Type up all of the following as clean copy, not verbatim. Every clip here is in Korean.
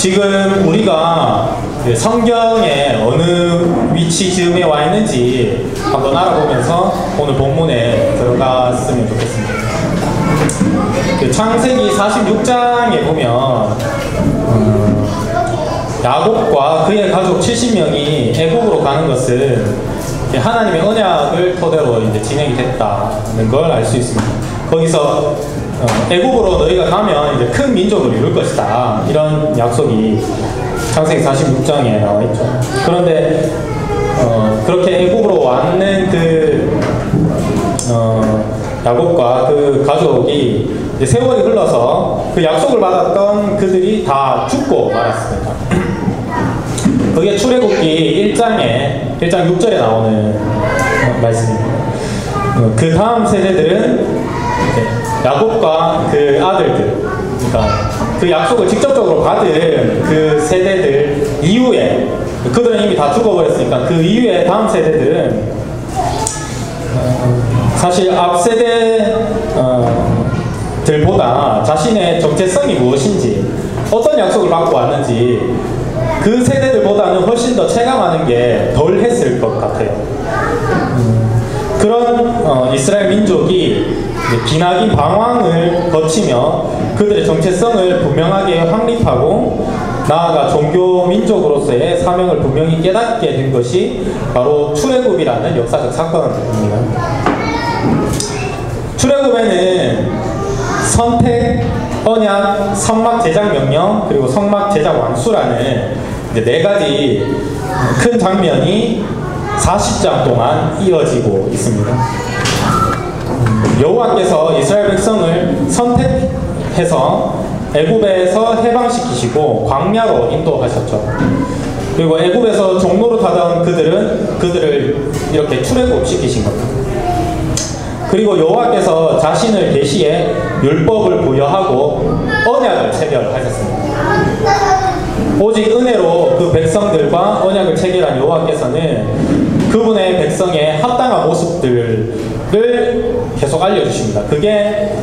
지금 우리가 성경에 어느 위치 즈음에 와 있는지 한번 알아보면서 오늘 본문에 들어갔으면 좋겠습니다. 창세기 46장에 보면 야곱과 그의 가족 70명이 애국으로 가는 것은 하나님의 언약을 토대로 이제 진행이 됐다는 걸 알 수 있습니다. 거기서 애국으로 너희가 가면 이제 큰 민족을 이룰 것이다, 이런 약속이 창세기 46장에 나와 있죠. 그런데 그렇게 애국으로 왔는 야곱과 그 가족이 이제 세월이 흘러서 그 약속을 받았던 그들이 다 죽고 말았습니다. 그게 출애굽기 1장 6절에 나오는 말씀입니다. 그 다음 세대들은 야곱과 그 아들들, 그러니까 그 약속을 직접적으로 받은 그 세대들 이후에, 그들은 이미 다 죽어버렸으니까 그 이후에 다음 세대들은 사실 앞 세대들보다 자신의 정체성이 무엇인지, 어떤 약속을 받고 왔는지 그 세대들보다는 훨씬 더 체감하는 게 덜 했을 것 같아요. 그런 이스라엘 민족이 기나긴 방황을 거치며 그들의 정체성을 분명하게 확립하고 나아가 종교 민족으로서의 사명을 분명히 깨닫게 된 것이 바로 출애굽이라는 역사적 사건입니다. 출애굽에는 선택, 언약, 성막 제작 명령, 그리고 성막 제작 완수라는 이제 4가지 큰 장면이 40장 동안 이어지고 있습니다. 여호와께서 이스라엘 백성을 선택해서 애굽에서 해방시키시고 광야로 인도하셨죠. 그리고 애굽에서 종로로 타던 그들을 이렇게 출애굽시키신 겁니다. 그리고 여호와께서 자신을 계시에 율법을 부여하고 언약을 체결하셨습니다. 오직 은혜로 그 백성들과 언약을 체결한 여호와께서는 그분의 백성의 합당한 모습들을 계속 알려주십니다. 그게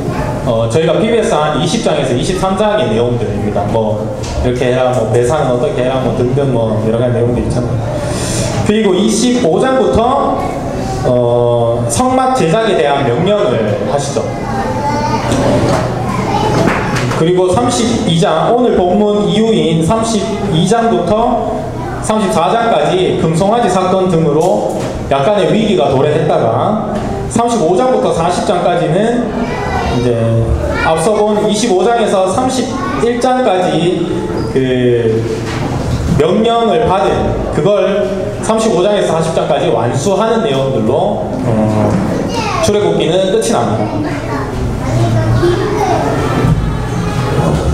저희가 PBS한 20장에서 23장의 내용들입니다. 뭐 이렇게 해라, 뭐 배상은 어떻게 해라, 뭐 등등 뭐 여러 가지 내용들이 있잖아요. 그리고 25장부터 성막 제작에 대한 명령을 하시죠. 그리고 32장, 오늘 본문 이후인 32장부터 34장까지 금송아지 사건 등으로 약간의 위기가 도래했다가 35장부터 40장까지는 이제 앞서 본 25장에서 31장까지 그 명령을 받은 그걸 35장에서 40장까지 완수하는 내용들로 출애굽기는 끝이 납니다.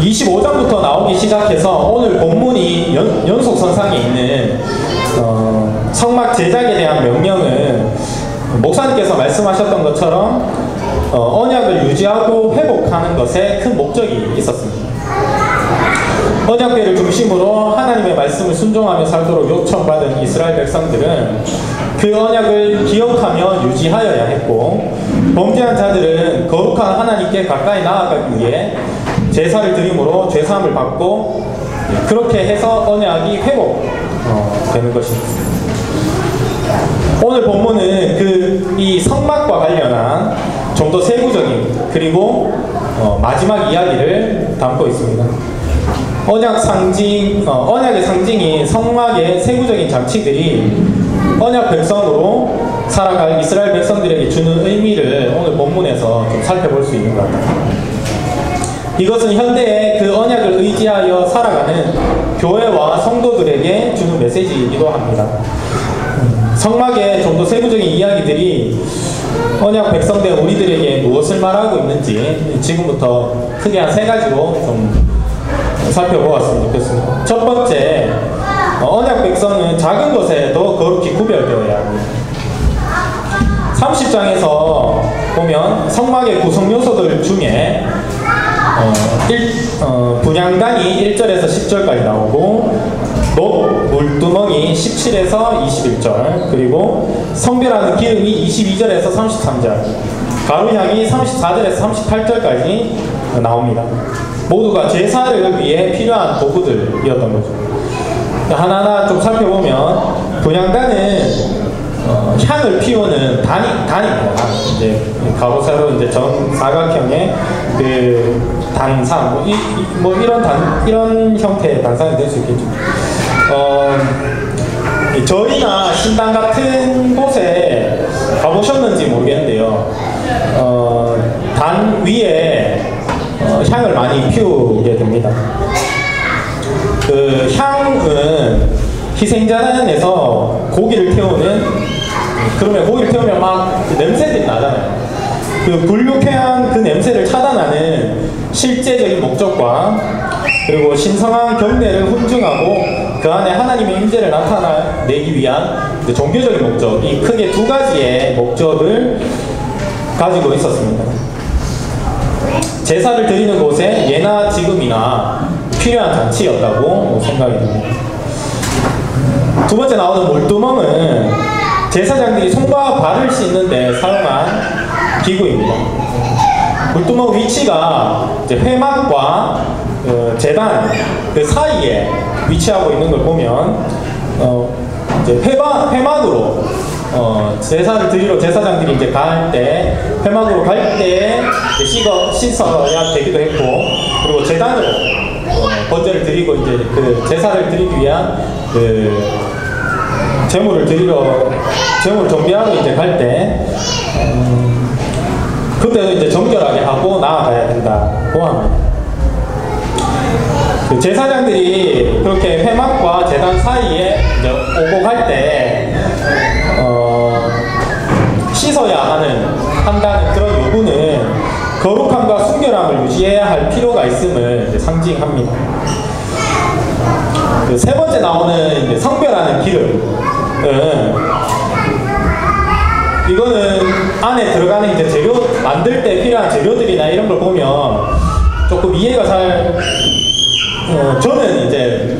25장부터 나오기 시작해서 오늘 본문이 연속선상에 있는 성막 제작에 대한 명령은 목사님께서 말씀하셨던 것처럼 언약을 유지하고 회복하는 것에 큰 목적이 있었습니다. 언약궤를 중심으로 하나님의 말씀을 순종하며 살도록 요청받은 이스라엘 백성들은 그 언약을 기억하며 유지하여야 했고, 범죄한 자들은 거룩한 하나님께 가까이 나아가기 위해 제사를 드림으로 죄사함을 받고 그렇게 해서 언약이 회복되는 것입니다. 오늘 본문은 이 성막과 관련한 좀 더 세부적인 그리고 마지막 이야기를 담고 있습니다. 언약의 상징인 성막의 세부적인 장치들이 언약 백성으로 살아갈 이스라엘 백성들에게 주는 의미를 오늘 본문에서 좀 살펴볼 수 있는 것 같아요. 이것은 현대의 그 언약을 의지하여 살아가는 교회와 성도들에게 주는 메시지이기도 합니다. 성막의 좀 더 세부적인 이야기들이 언약 백성된 우리들에게 무엇을 말하고 있는지 지금부터 크게 한 3가지로 좀 살펴보았으면 좋겠습니다. 첫 번째, 언약 백성은 작은 것에도 거룩히 구별되어야 합니다. 30장에서 보면 성막의 구성 요소들 중에 분향단이 1절에서 10절까지 나오고 녹, 물두멍이 17에서 21절, 그리고 성별하는 기름이 22절에서 33절, 가루향이 34절에서 38절까지 나옵니다. 모두가 제사를 위해 필요한 도구들, 잔치였던 거죠. 하나하나 좀 살펴보면 분향단은 향을 피우는 단입니다. 이제 가로 세로 이제 전 사각형의 그 단상 뭐 이런 형태의 단상이 될 수 있겠죠. 절이나 신당 같은 곳에 가보셨는지 모르겠는데요. 단 위에 향을 많이 피우게 됩니다. 그 향은 희생자단에서 고기를 태우는, 그러면 고기를 태우면 막 냄새들이 나잖아요. 그 불육해한 그 냄새를 차단하는 실제적인 목적과 그리고 신성한 경례를 훈증하고 그 안에 하나님의 임재를 나타내기 위한 종교적인 목적, 이 크게 두 가지의 목적을 가지고 있었습니다. 제사를 드리는 곳에 예나 지금이나 필요한 잔치였다고 생각이 듭니다. 두 번째 나오는 물두멍은 제사장들이 손과 발을 씻는 데 사용한 기구입니다. 물두멍 위치가 이제 회막과 제단 그 사이에 위치하고 있는 걸 보면 이제 회막으로 제사를 드리러 제사장들이 이제 갈 때 회막으로 갈 때 씻어야 되기도 했고, 그리고 제단으로 번제를 드리고 이제 그 제사를 드리기 위한 그 제물을 정비하러 이제 갈 때 그때도 이제 정결하게 하고 나아가야 된다고 합니다. 그 제사장들이 그렇게 회막과 제단 사이에 이제 오고 갈 때 씻어야 한다는 그런 요구는 거룩함과 순결함을 유지해야 할 필요가 있음을 이제 상징합니다. 그 세 번째 나오는 이제 성별하는 기름은 이거는 안에 들어가는 이제 재료 만들 때 필요한 재료들이나 이런 걸 보면 조금 이해가 잘 저는 이제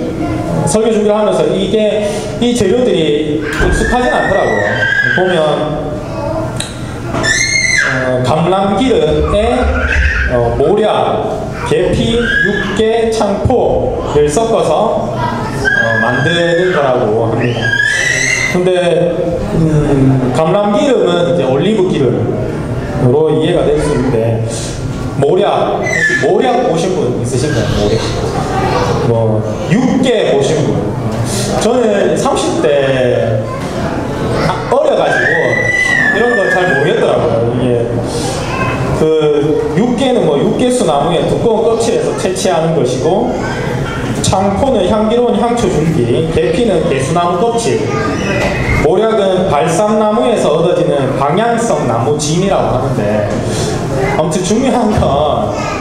설교 준비를 하면서 이 재료들이 익숙하진 않더라고요. 보면 감람기름에 모략, 계피, 육개, 창포를 섞어서 만드는 거라고 합니다. 근데 감람기름은 이제 올리브 기름으로 이해가 될 수 있는데 모략 보신 분 있으신가요? 모략. 뭐 육개 보신 분. 저는 30대 어려가지고 이런 거 잘 모르겠더라고요. 이게 그 육개는 뭐 육개수 나무의 두꺼운 껍질에서 채취하는 것이고, 창포는 향기로운 향초 줄기, 계피는 개수나무 껍질, 모략은 발삼나무에서 얻어지는 방향성 나무 진이라고 하는데, 아무튼 중요한 건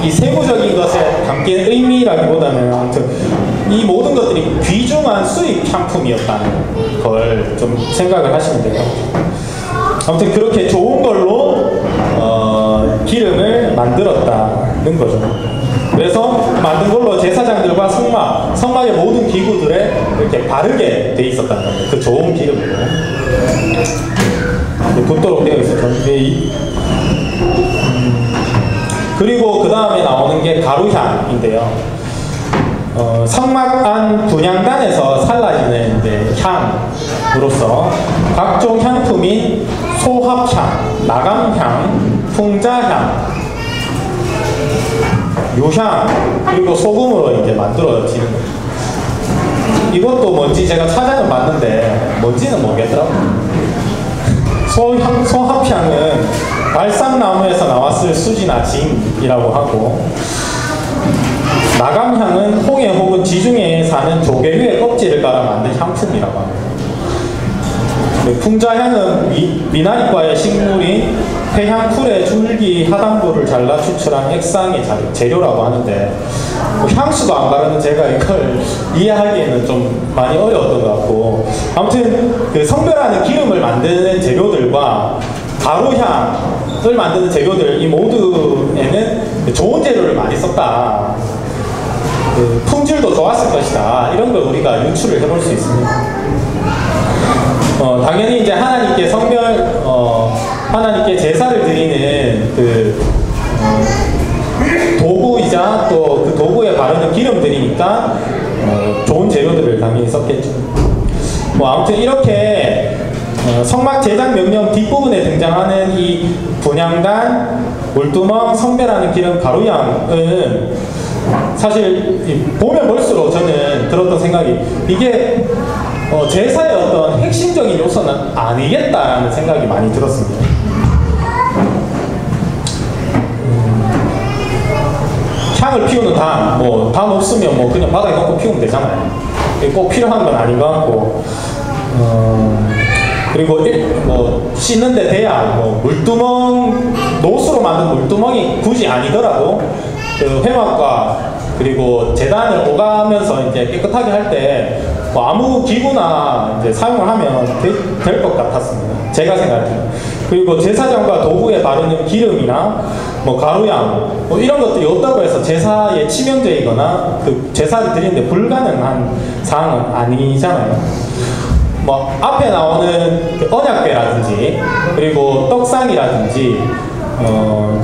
이 세부적인 것에 담긴 의미라기보다는 아무튼 이 모든 것들이 귀중한 수입 향품이었다는 걸 좀 생각을 하시면 돼요. 아무튼 그렇게 좋은 걸로 기름을 만들었다는 거죠. 그래서 만든 걸로 제사장들과 성막의 모든 기구들에 이렇게 바르게 돼 있었다는 거예요. 그 좋은 기름으로 붙도록 되어 있었죠. 그리고 그 다음에 나오는 게 가루향인데요. 성막 안 분향단에서 살라지는 이제 향으로서 각종 향품인 소합향, 나감향, 풍자향, 유향, 그리고 소금으로 이제 만들어지는 거예요. 이것도 뭔지 제가 찾아는 봤는데 뭔지는 모르겠더라고요. 소합향은 발삼나무에서 나왔을 수지나 진이라고 하고, 나감향은 홍해 혹은 지중해에 사는 조개류의 껍질을 깔아 만든 향품이라고 합니다. 풍자향은 미나리과의 식물인 회향풀의 줄기 하단부를 잘라 추출한 액상의 재료라고 하는데, 뭐 향수도 안 바르는 제가 이걸 이해하기에는 좀 많이 어려웠던 것 같고, 아무튼 그 성별하는 기름을 만드는 재료들과 가루향을 만드는 재료들, 이 모두에는 좋은 재료를 많이 썼다, 그 품질도 좋았을 것이다, 이런 걸 우리가 유추를 해볼 수 있습니다. 당연히 이제 하나님께 하나님께 제사를 드리는 그 도구이자 기름이나 또 그 도구에 바르는 기름들이니까 좋은 재료들을 당연히 썼겠죠. 뭐 아무튼 이렇게 성막 제작 명령 뒷부분에 등장하는 이 분향단, 물두멍, 성배라는 기름, 가루양은 사실 보면 볼수록 저는 들었던 생각이 이게 제사의 어떤 핵심적인 요소는 아니겠다라는 생각이 많이 들었습니다. 향을 피우는 단, 단 없으면 그냥 바닥에 놓고 피우면 되잖아요. 꼭 필요한 건 아닌 것 같고, 그리고 씻는데 대야 물두멍, 노수로 만든 물두멍이 굳이 아니더라도 그 회막과 그리고 제단을 오가면서 이제 깨끗하게 할 때 아무 기구나 이제 사용을 하면 될 것 같았습니다. 제가 생각할 때. 그리고 제사장과 도구에 바르는 기름이나 가루양 이런 것들이 없다고 해서 제사에 치명적이거나 그 제사를 드리는데 불가능한 사항은 아니잖아요. 앞에 나오는 언약궤라든지 그리고 떡상이라든지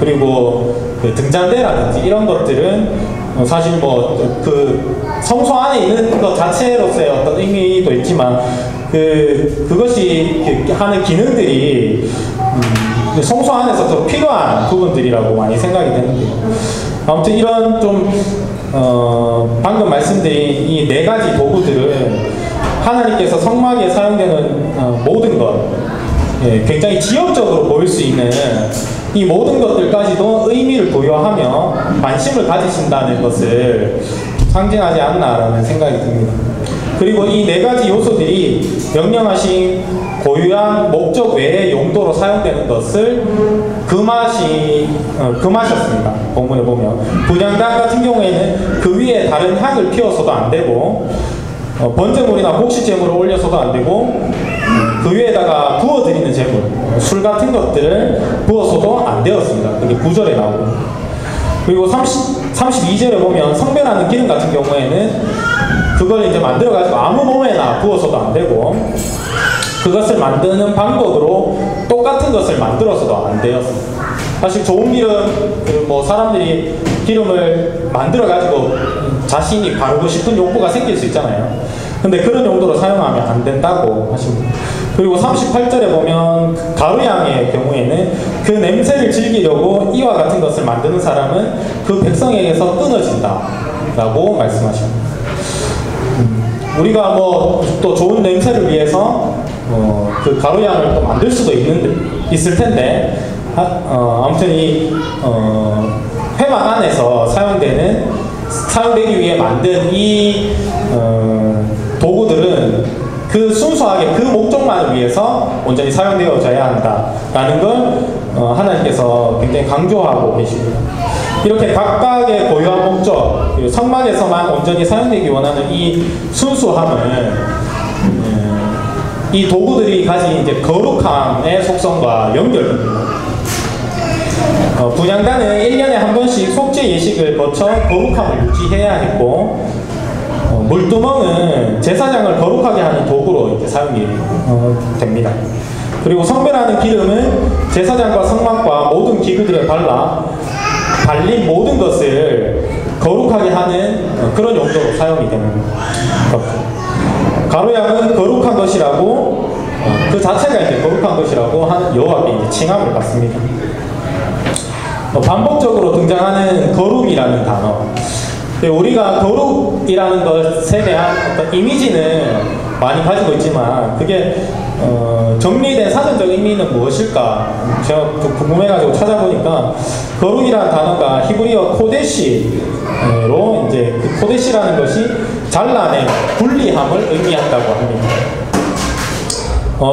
그리고 그 등잔대라든지 이런 것들은 사실 그 성소 안에 있는 것 자체로서의 어떤 의미도 있지만 그것이 하는 기능들이 성소 안에서 더 필요한 부분들이라고 많이 생각이 되는데요. 아무튼 이런 좀 방금 말씀드린 이 4가지 도구들은 하나님께서 성막에 사용되는 모든 것, 굉장히 지역적으로 보일 수 있는 이 모든 것들까지도 의미를 부여하며 관심을 가지신다는 것을 상징하지 않나라는 생각이 듭니다. 그리고 이 4가지 요소들이 명령하신 고유한 목적 외의 용도로 사용되는 것을 금하셨습니다. 본문에 보면 분향단 같은 경우에는 그 위에 다른 향을 피워서도 안 되고 번제물이나 목시제물을 올려서도 안 되고 그 위에다가 부어드리는 제물, 술 같은 것들을 부어서도 안 되었습니다. 그게 9절에 나오고, 그리고 32절에 보면 성배라는 기름 같은 경우에는 그걸 이제 만들어가지고 아무 몸에나 부어서도 안 되고 그것을 만드는 방법으로 똑같은 것을 만들어서도 안 되었습니다. 사실 좋은 기름, 사람들이 기름을 만들어가지고 자신이 바르고 싶은 욕구가 생길 수 있잖아요. 근데 그런 용도로 사용하면 안 된다고 하십니다. 그리고 38절에 보면 가루양의 경우에는 그 냄새를 즐기려고 이와 같은 것을 만드는 사람은 그 백성에게서 끊어진다 라고 말씀하십니다. 우리가 또 좋은 냄새를 위해서 그 가루양을 또 만들 수도 있을 텐데 아무튼 이 회막 안에서 사용되기 위해 만든 이 도구들은 그 순수하게 그 목적만을 위해서 온전히 사용되어져야 한다라는 걸 하나님께서 굉장히 강조하고 계십니다. 이렇게 각각의 고유한 목적, 그리고 성막에서만 온전히 사용되기 원하는 이 순수함은 이 도구들이 가진 이제 거룩함의 속성과 연결됩니다. 분향단은 1년에 한 번씩 속죄 예식을 거쳐 거룩함을 유지해야 했고, 물두멍은 제사장을 거룩하게 하는 도구로 이제 사용이 됩니다. 그리고 성배라는 기름은 제사장과 성막과 모든 기구들에 발린 모든 것을 거룩하게 하는 그런 용도로 사용이 되는 겁니다. 가루양은 거룩한 것이라고 그 자체가 이제 거룩한 것이라고 하는 여호와께 이제 칭함을 받습니다. 반복적으로 등장하는 거룩이라는 단어, 우리가 거룩이라는 것에 대한 어떤 이미지는 많이 가지고 있지만 그게 정리된 사전적 의미는 무엇일까 제가 좀 궁금해가지고 찾아보니까 거룩이라는 단어가 히브리어 코데시로 이제 그 코데시라는 것이 잘라낸 분리함을 의미한다고 합니다.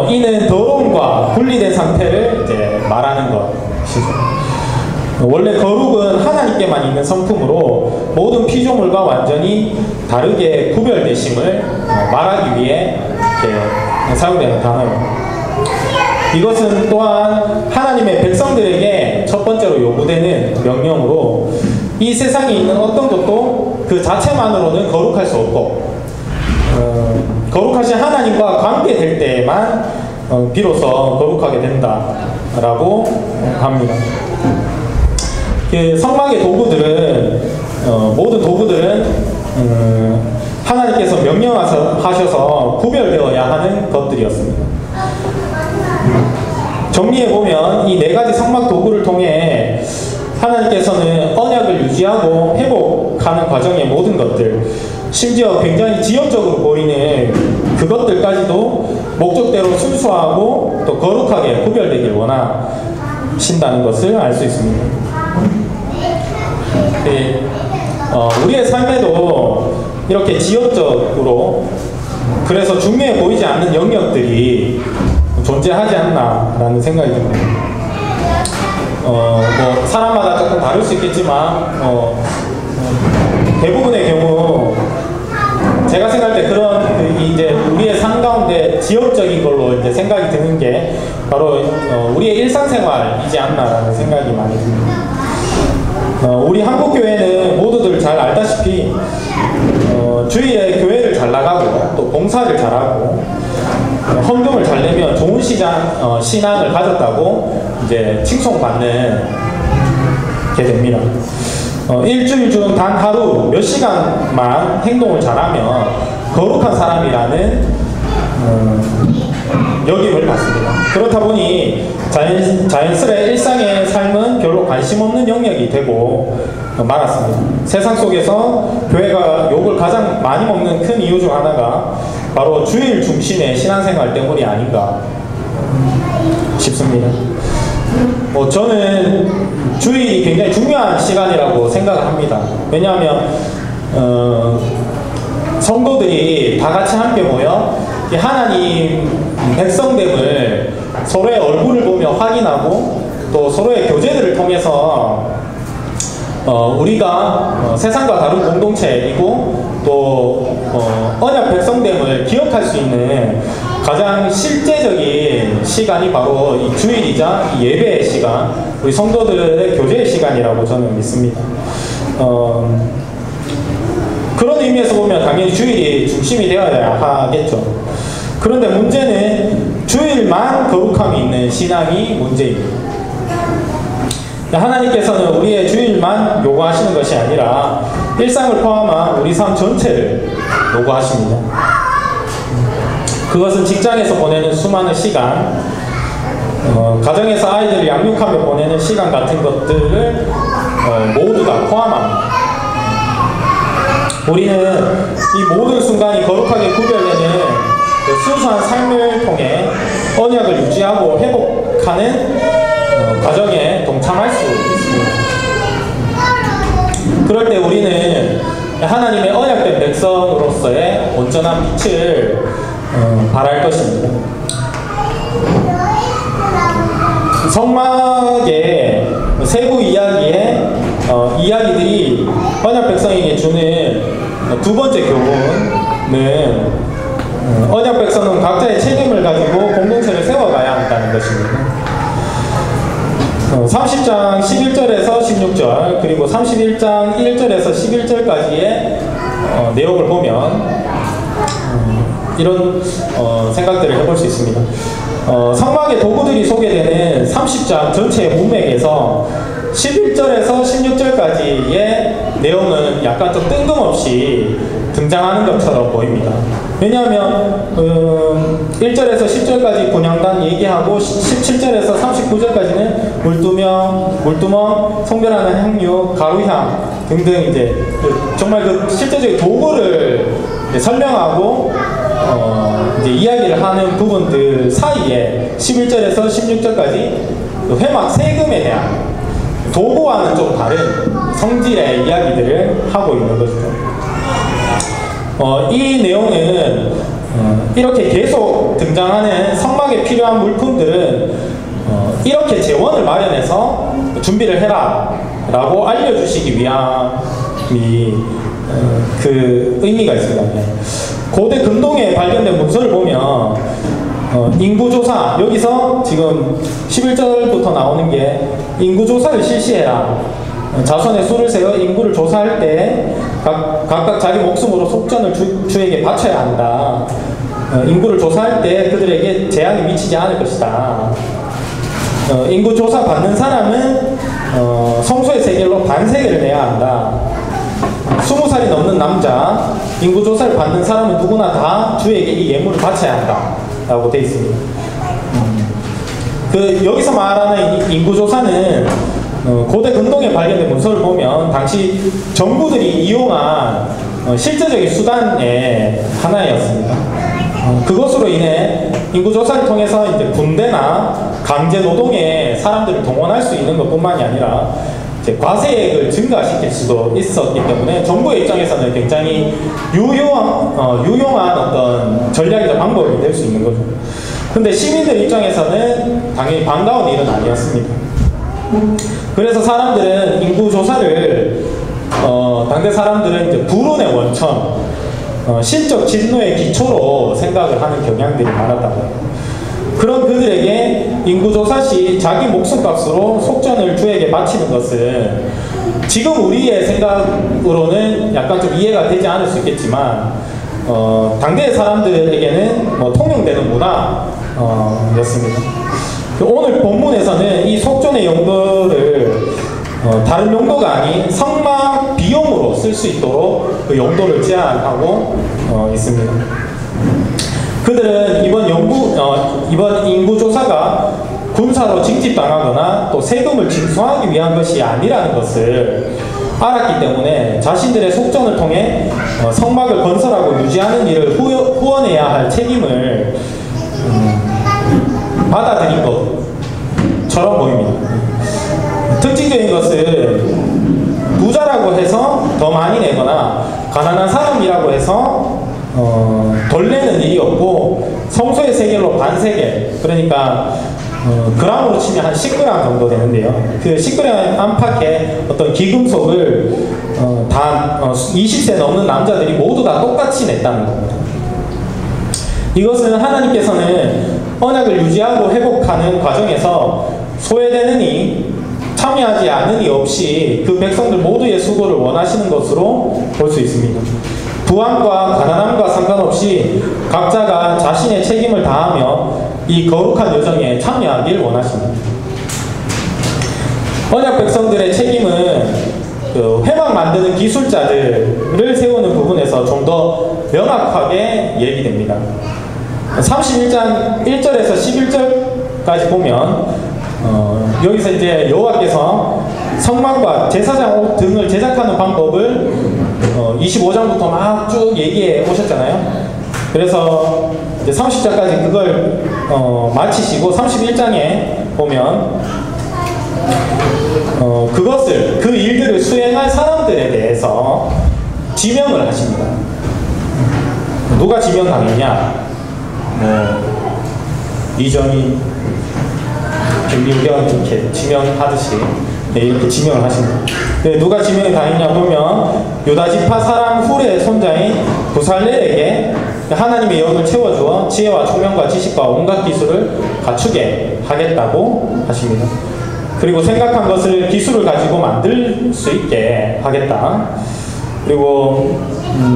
이는 더러움과 분리된 상태를 이제 말하는 것이죠. 원래 거룩은 하나님께만 있는 성품으로 모든 피조물과 완전히 다르게 구별되심을 말하기 위해 이렇게 사용되는 단어입니다. 이것은 또한 하나님의 백성들에게 첫 번째로 요구되는 명령으로 이 세상에 있는 어떤 것도 그 자체만으로는 거룩할 수 없고 거룩하신 하나님과 관계될 때에만 비로소 거룩하게 된다라고 합니다. 그 성막의 도구들은 모든 도구들은 하나님께서 명령하셔서 구별되어야 하는 것들이었습니다. 정리해보면 이 4가지 성막 도구를 통해 하나님께서는 언약을 유지하고 회복하는 과정의 모든 것들, 심지어 굉장히 지역적으로 보이는 그것들까지도 목적대로 순수하고 또 거룩하게 구별되길 원하신다는 것을 알 수 있습니다. 네, 우리의 삶에도 이렇게 지역적으로 그래서 중요해 보이지 않는 영역들이 존재하지 않나라는 생각이 듭니다. 뭐 사람마다 조금 다를 수 있겠지만 대부분의 경우 제가 생각할 때 그런 이제 우리의 삶 가운데 지역적인 걸로 이제 생각이 드는 게 바로 우리의 일상생활이지 않나라는 생각이 많이 듭니다. 우리 한국 교회는 모두들 잘 알다시피 주일에 교회를 잘 나가고 또 봉사를 잘하고 헌금을 잘 내면 좋은 신앙을 가졌다고 이제 칭송받는 게 됩니다. 일주일 중 단 하루 몇 시간만 행동을 잘하면 거룩한 사람이라는 여김을 받습니다. 그렇다 보니 자연스레 일상의 삶은 별로 관심 없는 영역이 되고 말았습니다. 세상 속에서 교회가 욕을 가장 많이 먹는 큰 이유 중 하나가 바로 주일 중심의 신앙생활 때문이 아닌가 싶습니다. 저는 주일이 굉장히 중요한 시간이라고 생각을 합니다. 왜냐하면 성도들이 다 같이 함께 모여 하나님 백성됨을 서로의 얼굴을 보며 확인하고 또 서로의 교제들을 통해서 우리가 세상과 다른 공동체이고 또 언약 백성됨을 기억할 수 있는 가장 실제적인 시간이 바로 이 주일이자 이 예배의 시간, 우리 성도들의 교제의 시간이라고 저는 믿습니다. 그런 의미에서 보면 당연히 주일이 중심이 되어야 하겠죠. 그런데 문제는 주일만 거룩함이 있는 신앙이 문제입니다. 하나님께서는 우리의 주일만 요구하시는 것이 아니라 일상을 포함한 우리 삶 전체를 요구하십니다. 그것은 직장에서 보내는 수많은 시간, 가정에서 아이들을 양육하며 보내는 시간 같은 것들을 모두 다 포함합니다. 우리는 이 모든 순간이 거룩하게 구별되는 순수한 삶을 통해 언약을 유지하고 회복하는 과정에 동참할 수 있습니다. 그럴 때 우리는 하나님의 언약된 백성으로서의 온전한 빛을 바랄 것입니다. 성막의 세부 이야기의 이야기들이 언약 백성에게 주는 두 번째 교훈은 언약 백성은 각자의 책임을 가지고 공동체를 세워가야 한다는 것입니다. 30장 11절에서 16절 그리고 31장 1절에서 11절까지의 내용을 보면 이런 생각들을 해볼 수 있습니다. 성막의 도구들이 소개되는 30장 전체의 문맥에서 11절에서 16절까지의 내용은 약간 좀 뜬금없이 등장하는 것처럼 보입니다. 왜냐하면 1절에서 10절까지 분향단 얘기하고 17절에서 39절까지는 물두멍, 성별하는 향유, 가루향 등등 이제 정말 그 실제적인 도구를 설명하고 이제 이야기를 하는 부분들 사이에 11절에서 16절까지 회막 세금에 대한 도구와는 좀 다른 성질의 이야기들을 하고 있는 것이죠. 이 내용은 이렇게 계속 등장하는 성막에 필요한 물품들은 이렇게 재원을 마련해서 준비를 해라 라고 알려주시기 위함이 그 의미가 있습니다. 고대 금동에 발견된 문서를 보면 인구조사, 여기서 지금 11절부터 나오는 게 인구조사를 실시해라. 자손의 수를 세워 인구를 조사할 때 각각 자기 목숨으로 속전을 주에게 바쳐야 한다. 인구를 조사할 때 그들에게 재앙이 미치지 않을 것이다. 인구조사 받는 사람은 성소의 세겔로 반세겔을 내야 한다. 20살이 넘는 남자, 인구조사를 받는 사람은 누구나 다 주에게 이 예물을 바쳐야 한다 라고 되어 있습니다. 여기서 말하는 인구조사는 고대 근동에 발견된 문서를 보면 당시 정부들이 이용한 실제적인 수단의 하나였습니다. 그것으로 인해 인구조사를 통해서 이제 군대나 강제 노동에 사람들을 동원할 수 있는 것뿐만이 아니라 이제 과세액을 증가시킬 수도 있었기 때문에 정부의 입장에서는 굉장히 유용한 어떤 전략이자 방법이 될 수 있는 거죠. 근데 시민들 입장에서는 당연히 반가운 일은 아니었습니다. 그래서 사람들은 인구조사를 당대 사람들은 이제 불운의 원천, 신적 진노의 기초로 생각을 하는 경향들이 많았다고 해요. 그런 그들에게 인구조사 시 자기 목숨값으로 속전을 주에게 바치는 것은 지금 우리의 생각으로는 약간 좀 이해가 되지 않을 수 있겠지만 당대 사람들에게는 통용되는 문화였습니다. 오늘 본문에서는 이 속전의 용도를 다른 용도가 아닌 성막 비용으로 쓸 수 있도록 그 용도를 제한하고 있습니다. 그들은 이번 인구조사가 군사로 징집당하거나 또 세금을 징수하기 위한 것이 아니라는 것을 알았기 때문에 자신들의 속전을 통해 성막을 건설하고 유지하는 일을 후원해야 할 책임을 받아들인 것처럼 보입니다. 특징적인 것은 부자라고 해서 더 많이 내거나 가난한 사람이라고 해서 덜 내는 일이 없고 성소의 세겔로 반세겔, 그러니까 그람으로 치면 한 10g 정도 되는데요. 그 10g 안팎의 어떤 기금속을 다 20세 넘는 남자들이 모두 다 똑같이 냈다는 겁니다. 이것은 하나님께서는 언약을 유지하고 회복하는 과정에서 소외되느니 참여하지 않으니 없이 그 백성들 모두의 수고를 원하시는 것으로 볼 수 있습니다. 부함과 가난함과 상관없이 각자가 자신의 책임을 다하며 이 거룩한 여정에 참여하길 원하십니다. 언약 백성들의 책임은 회막 만드는 기술자들을 세우는 부분에서 좀 더 명확하게 얘기됩니다. 31장 1절에서 11절까지 보면 여기서 이제 여호와께서 성막과 제사장 옷 등을 제작하는 방법을 25장부터 막 쭉 얘기해 오셨잖아요. 그래서 이제 30장까지 그걸 마치시고 31장에 보면 그 일들을 수행할 사람들에 대해서 지명을 하십니다. 누가 지명당했냐? 이정희, 김민경 이렇게 지명하듯이 이렇게 지명을 하십니다. 누가 지명을 당했냐 보면 유다지파 사람 훌의 손자인 부살렐에게 하나님의 영을 채워주어 지혜와 총명과 지식과 온갖 기술을 갖추게 하겠다고 하십니다. 그리고 생각한 것을 기술을 가지고 만들 수 있게 하겠다. 그리고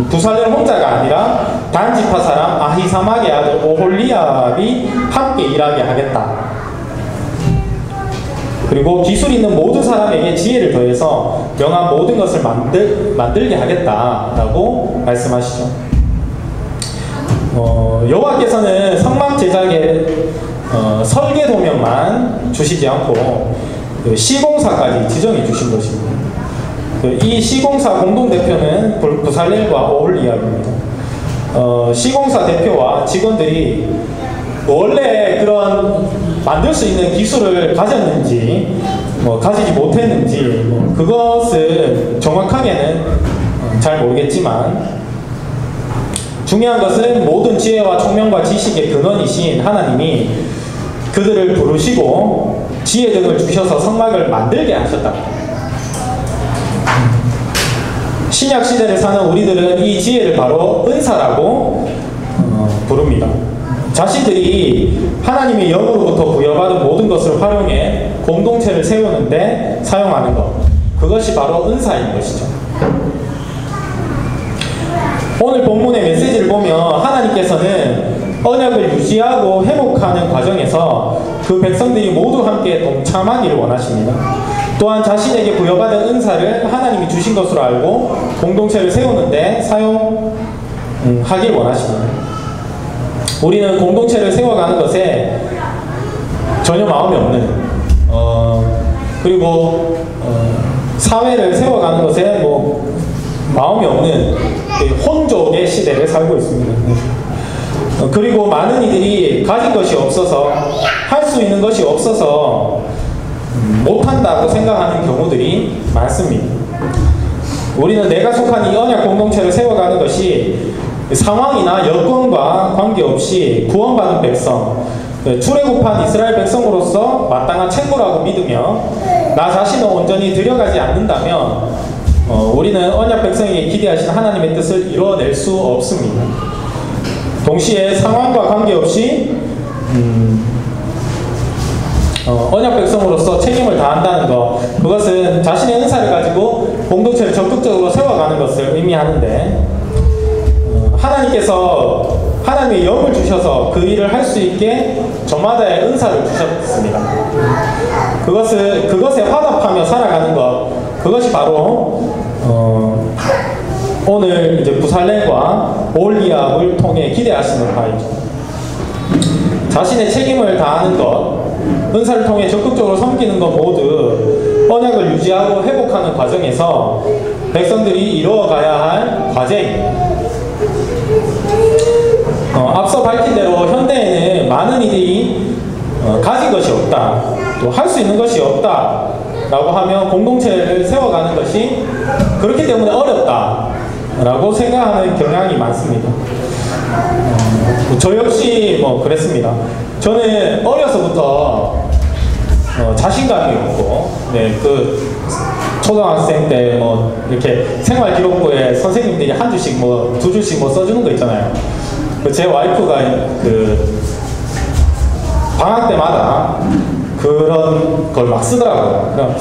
부살렐 혼자가 아니라 단지파 사람 아히사막의 아들 오홀리압이 함께 일하게 하겠다. 그리고 기술 있는 모든 사람에게 지혜를 더해서 명한 모든 것을 만들게 하겠다라고 말씀하시죠. 여호와께서는 성막 제작에 설계 도면만 주시지 않고 시공사까지 지정해 주신 것입니다. 이 시공사 공동대표는 부살렐과 오홀리압입니다. 시공사 대표와 직원들이 원래 그런 만들 수 있는 기술을 가졌는지 가지지 못했는지 그것은 정확하게는 잘 모르겠지만 중요한 것은 모든 지혜와 총명과 지식의 근원이신 하나님이 그들을 부르시고 지혜 등을 주셔서 성막을 만들게 하셨다. 신약 시대를 사는 우리들은 이 지혜를 바로 은사라고 부릅니다. 자신들이 하나님의 영으로부터 부여받은 모든 것을 활용해 공동체를 세우는데 사용하는 것, 그것이 바로 은사인 것이죠. 오늘 본문의 메시지를 보면 하나님께서는 언약을 유지하고 회복하는 과정에서 그 백성들이 모두 함께 동참하기를 원하십니다. 또한 자신에게 부여받은 은사를 하나님이 주신 것으로 알고 공동체를 세우는데 사용하길 원하십니다. 우리는 공동체를 세워가는 것에 전혀 마음이 없는 그리고 사회를 세워가는 것에 뭐 마음이 없는 혼족의 시대를 살고 있습니다. 그리고 많은 이들이 가진 것이 없어서 할 수 있는 것이 없어서 못한다고 생각하는 경우들이 많습니다. 우리는 내가 속한 이 언약 공동체를 세워가는 것이 상황이나 여건과 관계없이 구원받은 백성, 출애굽한 이스라엘 백성으로서 마땅한 책무라고 믿으며 나 자신을 온전히 들여가지 않는다면 우리는 언약 백성에게 기대하신 하나님의 뜻을 이루어낼 수 없습니다. 동시에 상황과 관계없이 언약 백성으로서 책임을 다한다는 것, 그것은 자신의 은사를 가지고 공동체를 적극적으로 세워가는 것을 의미하는데 하나님께서 하나님의 영을 주셔서 그 일을 할 수 있게 저마다의 은사를 주셨습니다. 그것에 화답하며 살아가는 것, 그것이 바로 오늘 이제 부살렘과 올리압을 통해 기대하시는 바이죠. 자신의 책임을 다하는 것, 은사를 통해 적극적으로 섬기는 것 모두 언약을 유지하고 회복하는 과정에서 백성들이 이루어가야 할 과제입니다. 앞서 밝힌 대로 현대에는 많은 이들이 가진 것이 없다, 또 할 수 있는 것이 없다 라고 하면 공동체를 세워가는 것이 그렇기 때문에 어렵다 라고 생각하는 경향이 많습니다. 저 역시 뭐 그랬습니다. 저는 어려서부터 자신감이 없고, 그 초등학생 때 뭐 이렇게 생활기록부에 선생님들이 한 줄씩 뭐 두 줄씩 뭐 써주는 거 있잖아요. 제 와이프가 그 방학 때마다 그런 걸 막 쓰더라고요. 그럼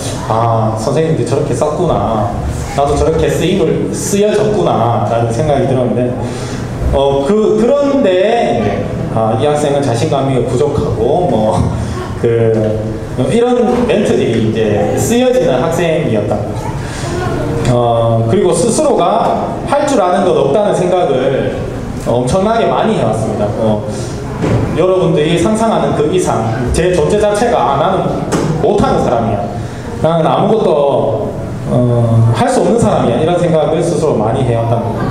선생님들이 저렇게 썼구나, 나도 저렇게 쓰여졌구나 라는 생각이 들었는데 그런데 이 학생은 자신감이 부족하고 이런 멘트들이 이제 쓰여지는 학생이었다. 그리고 스스로가 할 줄 아는 것 없다는 생각을 엄청나게 많이 해왔습니다. 여러분들이 상상하는 그 이상 제 존재 자체가 나는 못하는 사람이야, 나는 아무것도 할 수 없는 사람이야, 이런 생각을 스스로 많이 해왔답니다.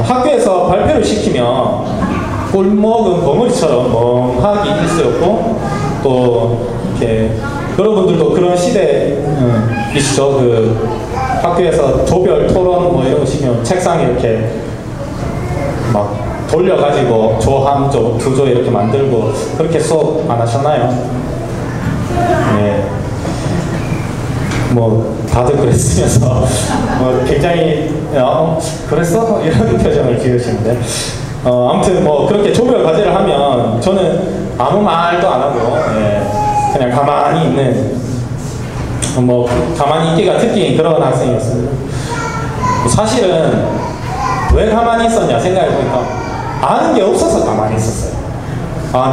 학교에서 발표를 시키면 꿀먹은 벙어리처럼 멍하게 있었고, 또 이렇게 여러분들도 그런 시대이시죠. 그 학교에서 조별 토론 뭐 이런 거 시키면 책상에 이렇게 막 돌려가지고 조함조, 두조 이렇게 만들고 그렇게 수업 안 하셨나요? 네. 뭐 다들 그랬으면서 굉장히 그랬어? 이런 표정을 지으시는데 아무튼 뭐 그렇게 조별 과제를 하면 저는 아무 말도 안 하고 그냥 가만히 있는 가만히 있기가 특기인 그런 학생이었습니다. 사실은 왜 가만히 있었냐 생각해보니까 아는 게 없어서 가만히 있었어요.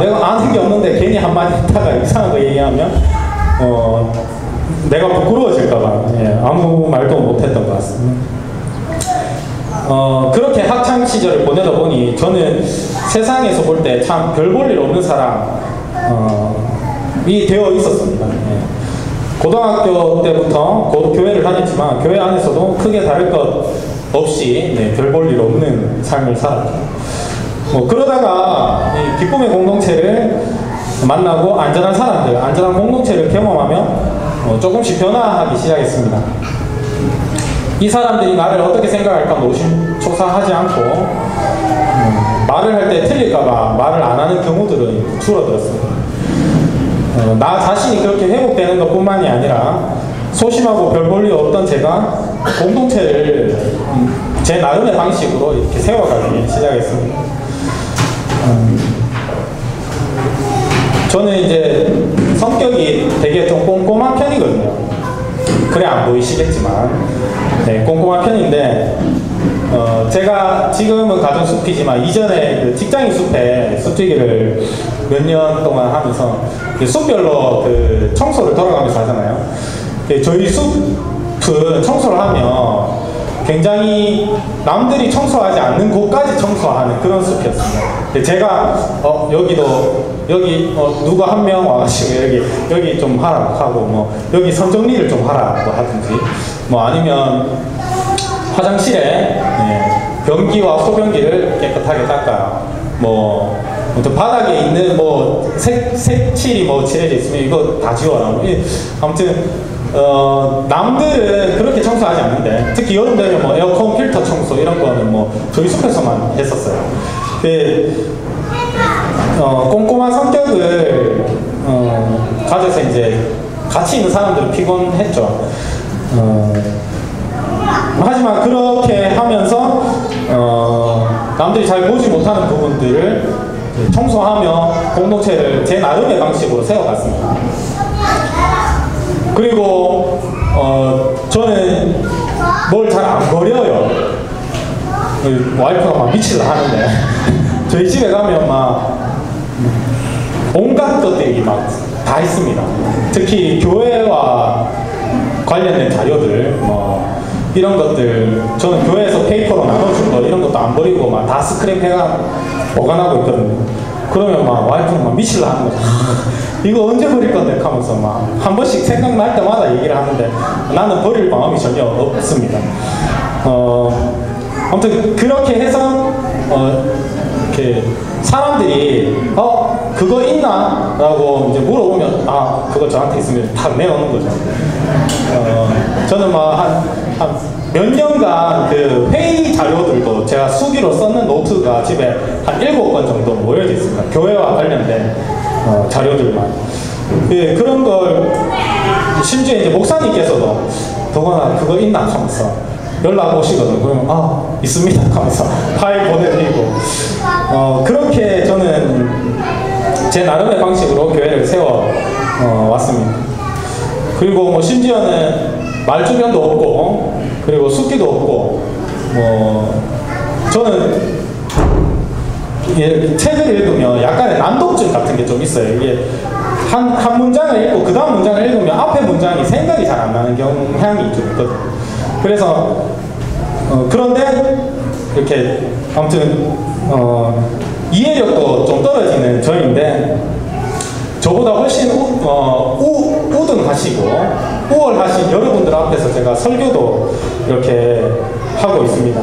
내가 아는 게 없는데 괜히 한마디 했다가 이상한 거 얘기하면 내가 부끄러워질까봐 아무 말도 못했던 것 같습니다. 그렇게 학창 시절을 보내다 보니 저는 세상에서 볼 때 참 별 볼 일 없는 사람이 되어 있었습니다. 고등학교 때부터 교회를 다녔지만 교회 안에서도 크게 다를 것 없이 별 볼 일 없는 삶을 살았죠. 그러다가 이 기쁨의 공동체를 만나고 안전한 사람들, 안전한 공동체를 경험하며 조금씩 변화하기 시작했습니다. 이 사람들이 나를 어떻게 생각할까 노심초사하지 않고 말을 할 때 틀릴까봐 말을 안 하는 경우들은 줄어들었습니다. 나 자신이 그렇게 회복되는 것 뿐만이 아니라 소심하고 별 볼 일 없던 제가 공동체를 제 나름의 방식으로 이렇게 세워가기 시작했습니다. 저는 이제 성격이 되게 좀 꼼꼼한 편이거든요. 그래 안 보이시겠지만 꼼꼼한 편인데 제가 지금은 가정숲이지만 이전에 그 직장인 숲에 숲지기를 몇 년 동안 하면서 숲별로 그 청소를 돌아가면서 하잖아요. 저희 숲은 청소를 하면 굉장히 남들이 청소하지 않는 곳까지 청소하는 그런 숲이었습니다. 제가 여기 누가 한 명 와가지고 여기 좀 하라고 하고 뭐 여기 선 정리를 좀 하라고 하든지 뭐 아니면 화장실에 변기와 소변기를 깨끗하게 닦아라. 뭐 바닥에 있는 뭐 색칠이 뭐 칠해져 있으면 이거 다 지워라. 아무튼 남들은 그렇게 청소하지 않는데 특히 여름 되면 뭐 에어컨 필터 청소 이런 거는 뭐 저희 숲에서만 했었어요. 꼼꼼한 성격을 가져서 이제 같이 있는 사람들은 피곤했죠. 하지만 그렇게 하면서 남들이 잘 보지 못하는 부분들을 청소하며 공동체를 제 나름의 방식으로 세워갔습니다. 그리고 저는 뭘 잘 안 버려요. 와이프가 막 미치려 하는데 저희 집에 가면 막 온갖 것들이 막 다 있습니다. 특히 교회와 관련된 자료들 뭐 이런 것들 저는 교회에서 페이퍼로 나눠준 거 이런 것도 안 버리고 막 다 스크랩해가 보관하고 있거든요. 그러면 막 와이프는 막 미치려 하는 거죠. 이거 언제 버릴 건데 하면서 막 한 번씩 생각날 때마다 얘기를 하는데 나는 버릴 마음이 전혀 없습니다. 아무튼 그렇게 해서 이렇게 사람들이 그거 있나? 라고 이제 물어보면 그거 저한테 있으면 다 내놓는 거죠. 저는 막 한 몇 년간 그 회의 자료들도 제가 수기로 썼는 노트가 집에 한 7권 정도 모여져 있습니다. 교회와 관련된 자료들만. 그런 걸 심지어 이제 목사님께서도 더구나 그거 있나 하면서 연락 오시거든요. 그러면 있습니다 하면서 파일 보내드리고 그렇게 저는 제 나름의 방식으로 교회를 세워 왔습니다. 그리고 뭐 심지어는 말주변도 없고 그리고 숫기도 없고 저는 책을 읽으면 약간의 난독증 같은 게 좀 있어요. 이게 한 문장을 읽고 그 다음 문장을 읽으면 앞에 문장이 생각이 잘 안 나는 경향이 좀 있거든요. 그래서 그런데 이렇게 아무튼 이해력도 좀 떨어지는 저인데 저보다 훨씬 우등하시고 우월하신 여러분들 앞에서 제가 설교도 이렇게 하고 있습니다.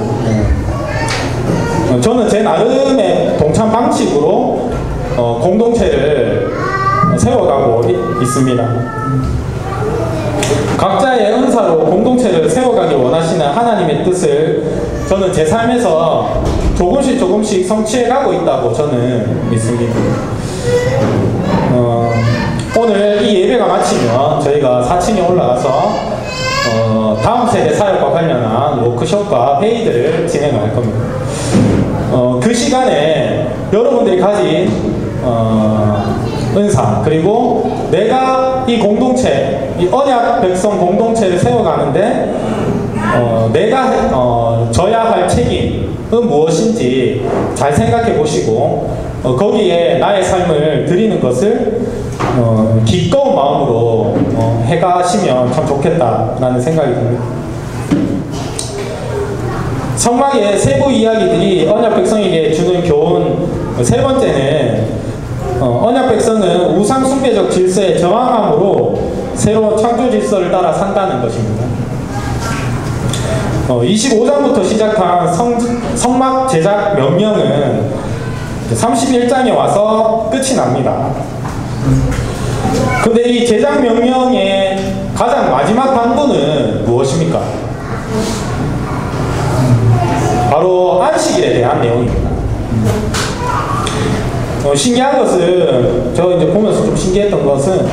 저는 제 나름의 동참 방식으로 공동체를 세워가고 있습니다. 각자의 은사로 공동체를 세워가기 원하시는 하나님의 뜻을 저는 제 삶에서 조금씩 성취해가고 있다고 저는 믿습니다. 오늘 이 예배가 마치면 저희가 4층에 올라가서 다음 세대 사역과 관련한 워크숍과 회의들을 진행할 겁니다. 그 시간에 여러분들이 가진 은사 그리고 내가 이 공동체, 이 언약 백성 공동체를 세워가는데 내가 져야 할 책임은 무엇인지 잘 생각해 보시고 거기에 나의 삶을 드리는 것을 기꺼운 마음으로 해가시면 참 좋겠다라는 생각이 듭니다. 성막의 세부 이야기들이 언약 백성에게 주는 교훈 세 번째는 언약 백성은 우상 숭배적 질서에 저항함으로 새로운 창조 질서를 따라 산다는 것입니다. 25장부터 시작한 성막 제작 명령은 31장에 와서 끝이 납니다. 근데 이 제작 명령의 가장 마지막 단부는 무엇입니까? 바로 안식일에 대한 내용입니다. 신기한 것은 저 이제 보면서 좀 신기했던 것은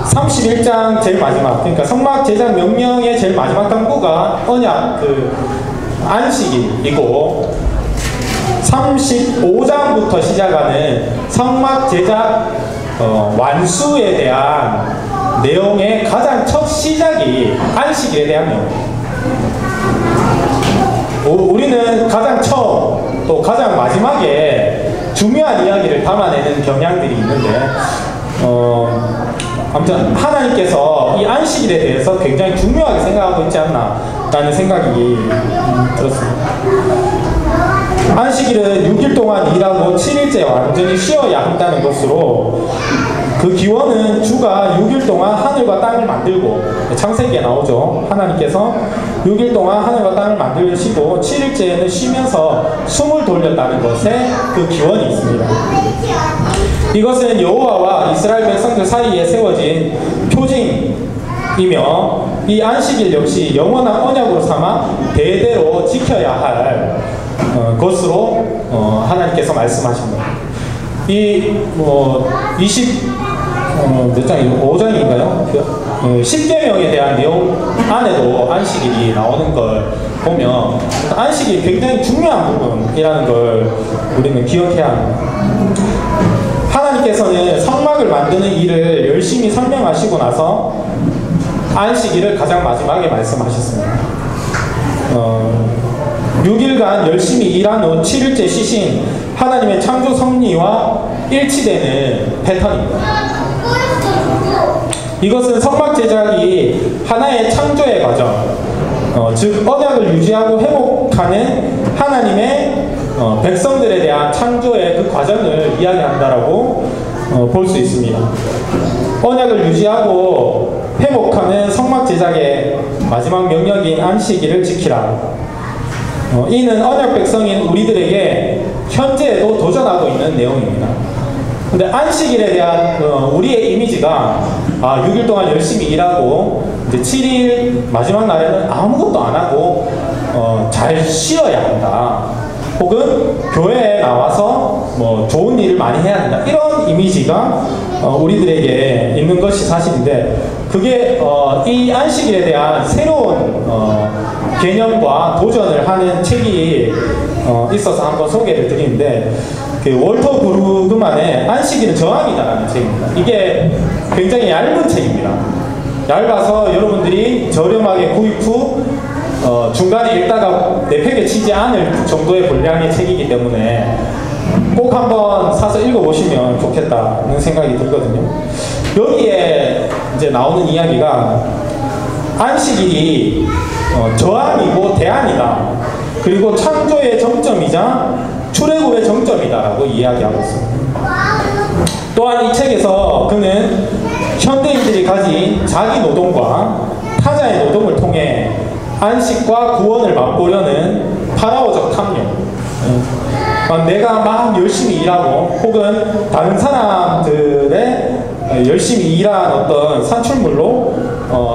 31장 제일 마지막, 그러니까 성막 제작 명령의 제일 마지막 단부가 언약 안식일이고 35장부터 시작하는 성막 제작 완수에 대한 내용의 가장 첫 시작이 안식일에 대한 내용입니다. 우리는 가장 처음 또 가장 마지막에 중요한 이야기를 담아내는 경향들이 있는데 아무튼 하나님께서 이 안식일에 대해서 굉장히 중요하게 생각하고 있지 않나 라는 생각이 들었습니다. 안식일은 6일 동안 일하고 7일째 완전히 쉬어야 한다는 것으로 그 기원은 주가 6일 동안 하늘과 땅을 만들고, 창세기에 나오죠. 하나님께서 6일 동안 하늘과 땅을 만들시고 7일째에는 쉬면서 숨을 돌렸다는 것에 그 기원이 있습니다. 이것은 여호와와 이스라엘 백성들 사이에 세워진 표징이며 이 안식일 역시 영원한 언약으로 삼아 대대로 지켜야 할 것으로 하나님께서 말씀하십니다. 이 몇 장이죠? 5장인가요? 10계명에 대한 내용 안에도 안식일이 나오는 걸 보면 안식일이 굉장히 중요한 부분이라는 걸 우리는 기억해야 합니다. 하나님께서는 성막을 만드는 일을 열심히 설명하시고 나서 안식일을 가장 마지막에 말씀하셨습니다. 6일간 열심히 일한 후 7일째 쉬신 하나님의 창조 섭리와 일치되는 패턴입니다. 이것은 성막 제작이 하나의 창조의 과정, 즉 언약을 유지하고 회복하는 하나님의 백성들에 대한 창조의 그 과정을 이야기한다라고 볼 수 있습니다. 언약을 유지하고 회복하는 성막 제작의 마지막 명령인 안식일을 지키라. 이는 언약 백성인 우리들에게 현재에도 도전하고 있는 내용입니다. 근데 안식일에 대한 우리의 이미지가 6일 동안 열심히 일하고 이제 7일 마지막 날에는 아무것도 안 하고 잘 쉬어야 한다. 혹은 교회에 나와서 뭐 좋은 일을 많이 해야 한다. 이런 이미지가 우리들에게 있는 것이 사실인데, 그게 이 안식일에 대한 새로운 개념과 도전을 하는 책이 있어서 한번 소개를 드리는데, 그 월터 브루그만의 안식일은 저항이다라는 책입니다. 이게 굉장히 얇은 책입니다. 얇아서 여러분들이 저렴하게 구입 후 중간에 읽다가 내 팩에 치지 않을 정도의 분량의 책이기 때문에 꼭 한번 사서 읽어보시면 좋겠다는 생각이 들거든요. 여기에 이제 나오는 이야기가 안식일이 저항이고 대안이다. 그리고 창조의 정점이자 출애굽의 정점이다라고 이야기하고 있습니다. 또한 이 책에서 그는 현대인들이 가진 자기 노동과 타자의 노동을 통해 안식과 구원을 맛보려는 파라오적 탐욕, 내가 막 열심히 일하고 혹은 다른 사람들의 열심히 일한 어떤 산출물로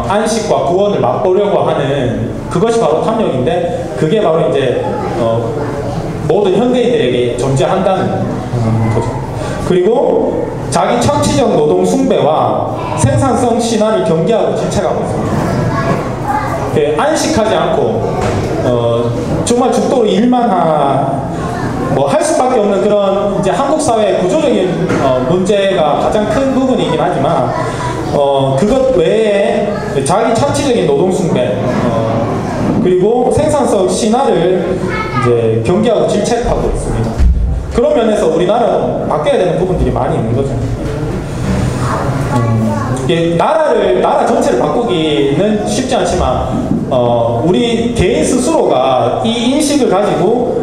안식과 구원을 맛보려고 하는 그것이 바로 탐욕인데, 그게 바로 이제 모든 현대인들에게 존재한다는 거죠. 그리고 자기 천치적 노동 숭배와 생산성 신화를 경계하고 질책하고 있습니다. 안식하지 않고 정말 죽도록 일만 할 수밖에 없는 그런 이제 한국 사회의 구조적인 문제가 가장 큰 부분이긴 하지만 그것 외에 자기 천치적인 노동 숭배 그리고 생산성 신화를 이제 경계하고 질책하고 있습니다. 그런 면에서 우리나라는 바뀌어야 되는 부분들이 많이 있는 거죠. 이게 나라 전체를 바꾸기는 쉽지 않지만 우리 개인 스스로가 이 인식을 가지고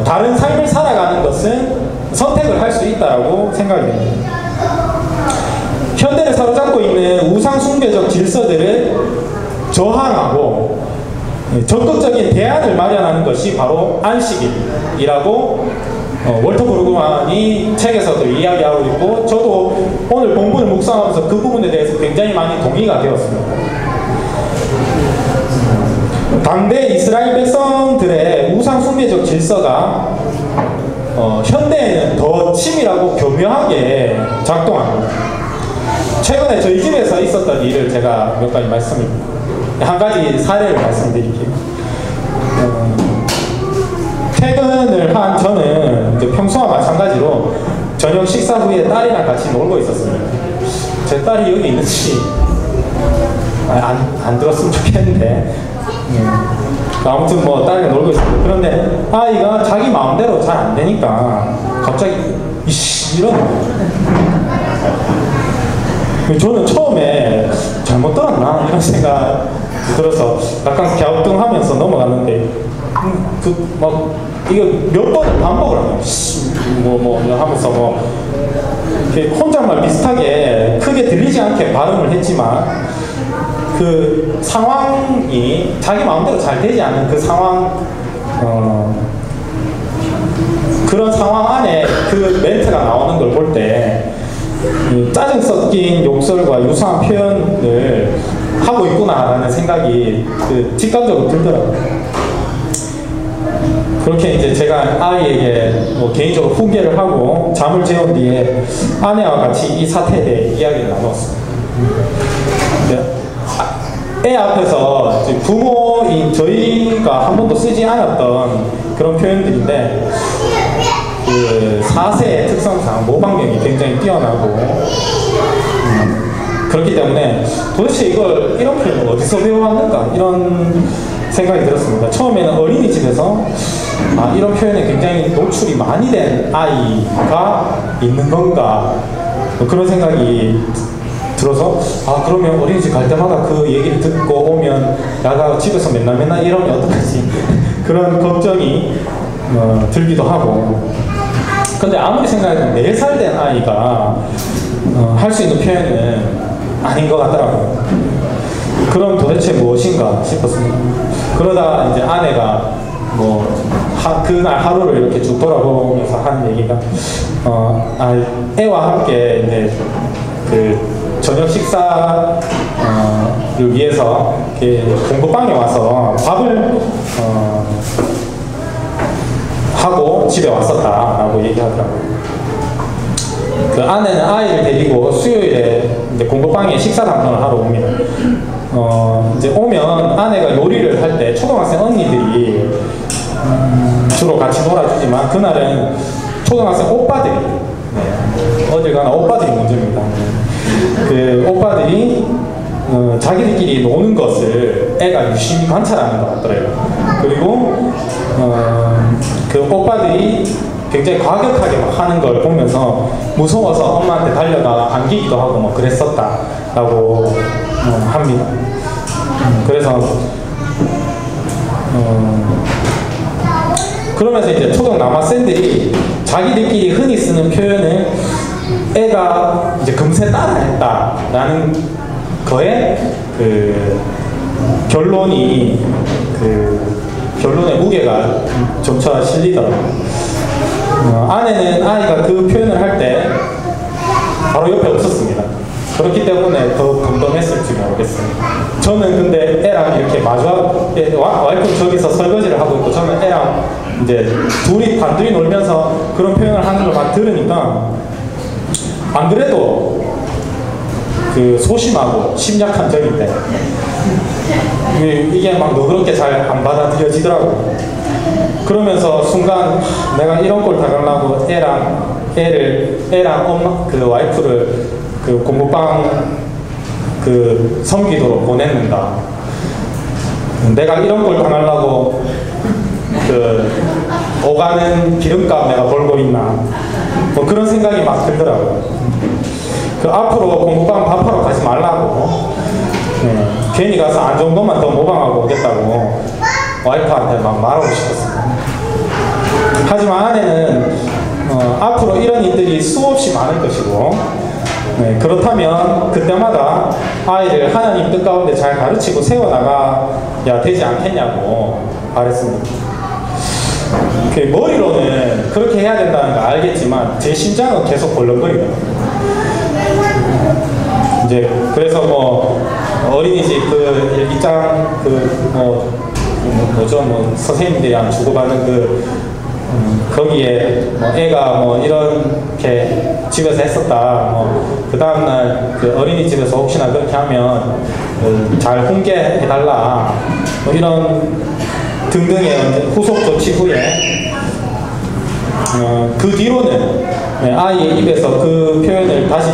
다른 삶을 살아가는 것은 선택을 할 수 있다고 생각이 됩니다. 현대를 사로잡고 있는 우상 숭배적 질서들을 저항하고 적극적인 대안을 마련하는 것이 바로 안식일이라고 월터 브루그만이 책에서도 이야기하고 있고, 저도 오늘 본문을 묵상하면서 그 부분에 대해서 굉장히 많이 동의가 되었습니다. 당대 이스라엘 백성들의 우상 숭배적 질서가 현대에는 더 치밀하고 교묘하게 작동합니다. 최근에 저희 집에서 있었던 일을 제가 몇 가지 한 가지 사례를 말씀드릴게요. 퇴근을 한 저는 이제 평소와 마찬가지로 저녁 식사 후에 딸이랑 같이 놀고 있었습니다. 제 딸이 여기 있는지 안 들었으면 좋겠는데 아무튼 뭐 딸이랑 놀고 있습니다. 그런데 아이가 자기 마음대로 잘 안 되니까 갑자기 이씨 이런. 저는 처음에 잘못 들었나 이런 생각이 들어서 약간 갸우뚱하면서 넘어갔는데 막 이거 몇 번을 반복을 하면 뭐 하면서 뭐 혼잣말 비슷하게 크게 들리지 않게 발음을 했지만 그 상황이 자기 마음대로 잘 되지 않는 그 상황 그런 상황 안에 그 멘트가 나오는 걸 볼 때 짜증 섞인 욕설과 유사한 표현을 하고 있구나라는 생각이 직감적으로 들더라고요. 그렇게 이제 제가 아이에게 뭐 개인적으로 훈계를 하고 잠을 재운 뒤에 아내와 같이 이 사태에 대해 이야기를 나눴습니다. 애 앞에서 부모인 저희가 한 번도 쓰지 않았던 그런 표현들인데 그 4세의 특성상 모방력이 굉장히 뛰어나고 그렇기 때문에 도대체 이런 표현을 어디서 배워왔는가 이런 생각이 들었습니다. 처음에는 어린이집에서 이런 표현에 굉장히 노출이 많이 된 아이가 있는 건가 그런 생각이 들어서 그러면 어린이집 갈 때마다 그 얘기를 듣고 오면 야가 집에서 맨날 이러면 어떡하지 그런 걱정이 들기도 하고 근데 아무리 생각해도 4살 된 아이가 할 수 있는 표현은 아닌 것 같더라고요. 그럼 도대체 무엇인가 싶었습니다. 그러다 이제 아내가 그날 하루를 이렇게 쭉 돌아보면서 하는 얘기가 애와 함께 이제 그 저녁 식사를 위해서 공부방에 와서 밥을 하고 집에 왔었다라고 얘기하더라고요. 그 아내는 아이를 데리고 수요일에 이제 공부방에 식사 담당을 하러 옵니다. 이제 오면 아내가 요리를 할 때 초등학생 언니들이 주로 같이 놀아주지만 그날은 초등학생 오빠들이 어딜 가나 오빠들이 문제입니다. 그 오빠들이 자기들끼리 노는 것을 애가 유심히 관찰하는 것 같더라고요. 그리고 그 오빠들이 굉장히 과격하게 막 하는 걸 보면서 무서워서 엄마한테 달려가 안기기도 하고 뭐 그랬었다라고 합니다. 그래서 그러면서 이제 초등 남학생들이 자기들끼리 흔히 쓰는 표현을 애가 이제 금세 따라했다라는 거에 그 결론의 무게가 점차 실리더라고요. 아내는 아이가 그 표현을 할 때 바로 옆에 없었습니다. 그렇기 때문에 더 덤덤했을지 모르겠습니다. 저는 근데 애랑 이렇게 마주하고 와이프는 저기서 설거지를 하고 있고 저는 애랑 이제 둘이 단둘이 놀면서 그런 표현을 하는 걸 막 들으니까 안 그래도 그 소심하고 심약한 저인데 이게 막 너그럽게 잘 안 받아들여지더라고요. 그러면서 순간 내가 이런 걸 당하려고 애랑 엄마 그 와이프를 그 공부방 그 섬기도록 보냈는가. 내가 이런 걸 당하려고 그 오가는 기름값 내가 벌고 있나. 뭐 그런 생각이 막 들더라고요. 그 앞으로 공부방 밥하러 가지 말라고 괜히 가서 안 좋은 것만 더 모방하고 오겠다고 와이프한테 막 말하고 싶었습니다. 하지만 아내는 앞으로 이런 일들이 수없이 많을 것이고 그렇다면 그때마다 아이를 하나님 뜻 가운데 잘 가르치고 세워나가야 되지 않겠냐고 말했습니다. 머리로는 그렇게 해야 된다는 거 알겠지만 제 심장은 계속 벌렁거리더라고요. 이제 그래서 뭐 어린이집 그 일기장 뭐죠 선생님들이랑 주고받는 거기에 애가 뭐 이렇게 집에서 했었다. 그 다음날 그 어린이집에서 혹시나 그렇게 하면 잘 훈계해달라. 뭐 이런 등등의 후속 조치 후에 그 뒤로는 아이의 입에서 그 표현을 다시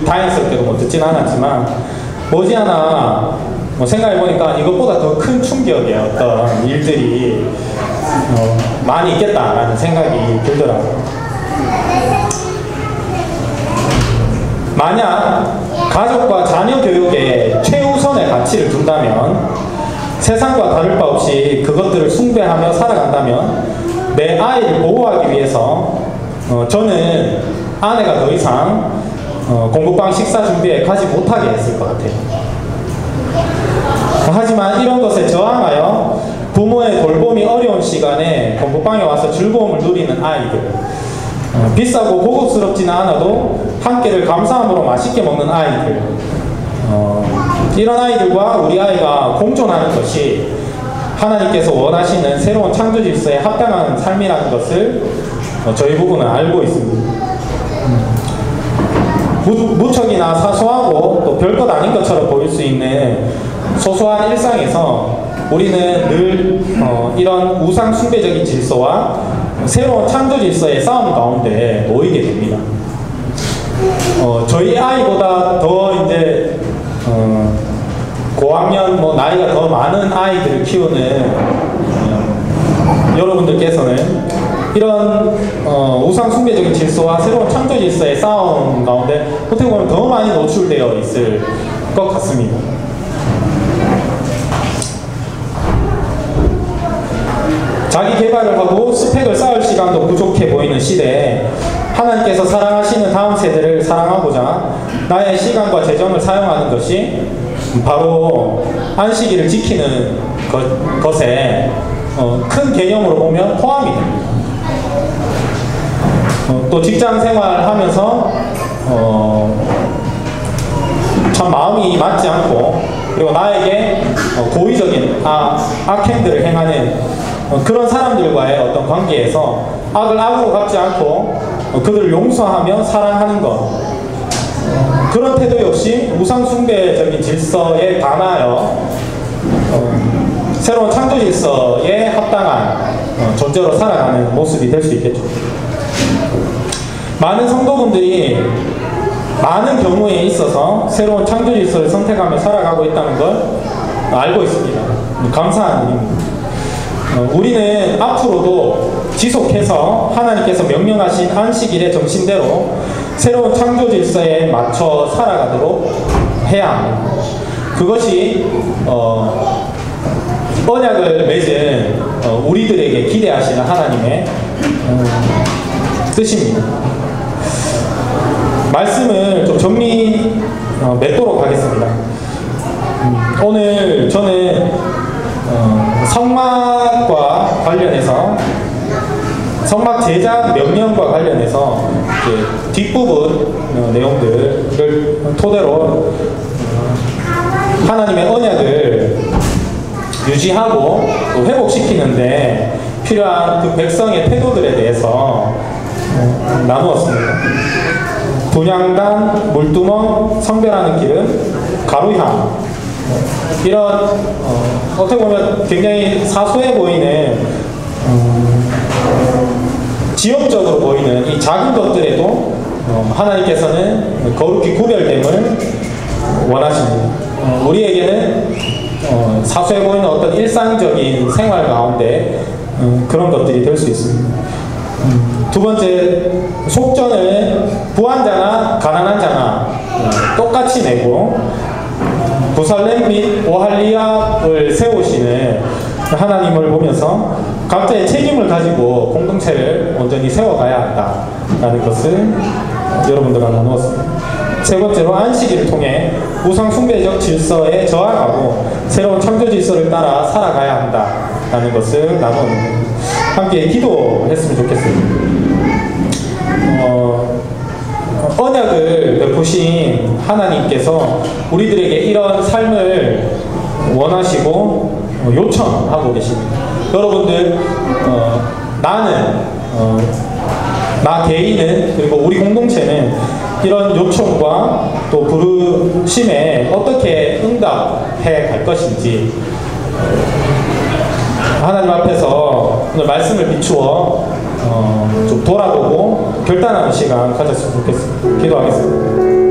다행스럽게도 뭐 듣진 않았지만 머지않아 뭐 생각해보니까 이것보다 더 큰 충격의 어떤 일들이 많이 있겠다라는 생각이 들더라고요. 만약 가족과 자녀 교육에 최우선의 가치를 둔다면, 세상과 다를 바 없이 그것들을 숭배하며 살아간다면 내 아이를 보호하기 위해서 저는 아내가 더 이상 공부방 식사 준비에 가지 못하게 했을 것 같아요. 하지만 이런 것에 저항하여 부모의 돌봄이 어려운 시간에 공부방에 와서 즐거움을 누리는 아이들, 비싸고 고급스럽지는 않아도 한 끼를 감사함으로 맛있게 먹는 아이들, 이런 아이들과 우리 아이가 공존하는 것이 하나님께서 원하시는 새로운 창조 질서에 합당한 삶이라는 것을 저희 부부는 알고 있습니다. 무척이나 사소하고 또 별것 아닌 것처럼 보일 수 있는 소소한 일상에서 우리는 늘 이런 우상 숭배적인 질서와 새로운 창조 질서의 싸움 가운데 놓이게 됩니다. 저희 아이보다 더 이제 고학년 나이가 더 많은 아이들을 키우는 여러분들께서는 이런 우상 숭배적인 질서와 새로운 창조 질서의 싸움 가운데 어떻게 보면 더 많이 노출되어 있을 것 같습니다. 자기 개발을 하고 스펙을 쌓을 시간도 부족해 보이는 시대에 하나님께서 사랑하시는 다음 세대를 사랑하고자 나의 시간과 재정을 사용하는 것이 바로 안식일을 지키는 것에 큰 개념으로 보면 포함이 됩니다. 또 직장 생활하면서 참 마음이 맞지 않고, 그리고 나에게 고의적인 악행들을 행하는 그런 사람들과의 어떤 관계에서 악을 악으로 갚지 않고 그들을 용서하며 사랑하는 것, 그런 태도 역시 우상숭배적인 질서에 반하여 새로운 창조 질서에 합당한 존재로 살아가는 모습이 될 수 있겠죠. 많은 성도분들이 많은 경우에 있어서 새로운 창조 질서를 선택하며 살아가고 있다는 걸 알고 있습니다. 감사한 일입니다. 우리는 앞으로도 지속해서 하나님께서 명령하신 안식일의 정신대로 새로운 창조 질서에 맞춰 살아가도록 해야 합니다. 그것이 언약을 맺은 우리들에게 기대하시는 하나님의 뜻입니다. 말씀을 좀 정리 맺도록 하겠습니다. 오늘 저는 성막과 관련해서, 성막 제작 명령과 관련해서 뒷부분 내용들을 토대로 하나님의 언약을 유지하고 또 회복시키는데 필요한 그 백성의 태도들에 대해서 나누었습니다. 분향단, 물두멍, 성별하는 기름, 가루향, 이런 어떻게 보면 굉장히 사소해 보이는 지역적으로 보이는 이 작은 것들에도 하나님께서는 거룩히 구별됨을 원하십니다. 우리에게는 사소해 보이는 어떤 일상적인 생활 가운데 그런 것들이 될 수 있습니다. 두 번째, 속전을 부한자나 가난한 자나 똑같이 내고 부살렘 및 오할리압을 세우시는 하나님을 보면서 각자의 책임을 가지고 공동체를 온전히 세워가야 한다라는 것을 여러분들과 나누었습니다. 세 번째로, 안식일을 통해 우상 숭배적 질서에 저항하고 새로운 창조 질서를 따라 살아가야 한다라는 것을 나누었습니다. 함께 기도했으면 좋겠습니다. 언약을 베푸신 하나님께서 우리들에게 이런 삶을 원하시고 요청하고 계십니다. 여러분들, 나 개인은, 그리고 우리 공동체는 이런 요청과 또 부르심에 어떻게 응답해 갈 것인지 하나님 앞에서 오늘 말씀을 비추어 좀 돌아보고 결단하는 시간 가졌으면 좋겠습니다. 기도하겠습니다.